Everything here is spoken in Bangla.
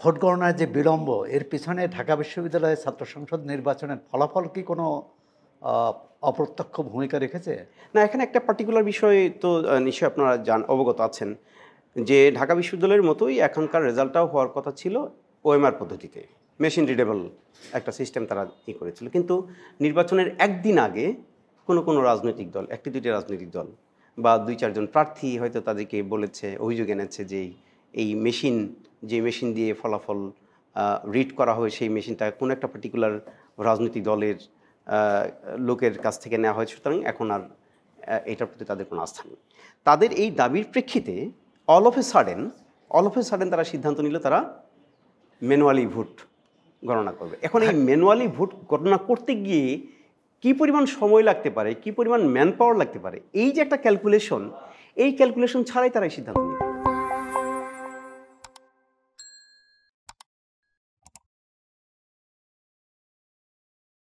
ভোট গণনায় যে বিলম্ব, এর পিছনে ঢাকা বিশ্ববিদ্যালয়ের ছাত্র সংসদ নির্বাচনের ফলাফল কি কোনো অপ্রত্যক্ষ ভূমিকা রেখেছে? না, এখানে একটা পার্টিকুলার বিষয় তো নিশ্চয়ই আপনারা অবগত আছেন যে ঢাকা বিশ্ববিদ্যালয়ের মতোই এখনকার রেজাল্টটাও হওয়ার কথা ছিল ওএমআর পদ্ধতিতে, মেশিন রিডেবল একটা সিস্টেম তারা করেছিল। কিন্তু নির্বাচনের একদিন আগে কোনো রাজনৈতিক দল, একটি দুইটি রাজনৈতিক দল বা দুই চারজন প্রার্থী হয়তো তাদেরকে বলেছে, অভিযোগ এনেছে যে এই মেশিন দিয়ে ফলাফল রিড করা হয়, সেই মেশিনটা কোনো একটা পার্টিকুলার রাজনৈতিক দলের লোকের কাছ থেকে নেওয়া হয়, সুতরাং এখন আর এটার প্রতি তাদের কোনো আস্থা নেই। তাদের এই দাবির প্রেক্ষিতে অল অফ এ সাডেন তারা সিদ্ধান্ত নিল তারা ম্যানুয়ালি ভোট গণনা করবে। এখন এই ম্যানুয়ালি ভোট গণনা করতে গিয়ে কী পরিমাণ সময় লাগতে পারে, কী পরিমাণ ম্যান পাওয়ার লাগতে পারে, এই যে একটা ক্যালকুলেশন, এই ক্যালকুলেশন ছাড়াই তারা এই সিদ্ধান্ত নিবে।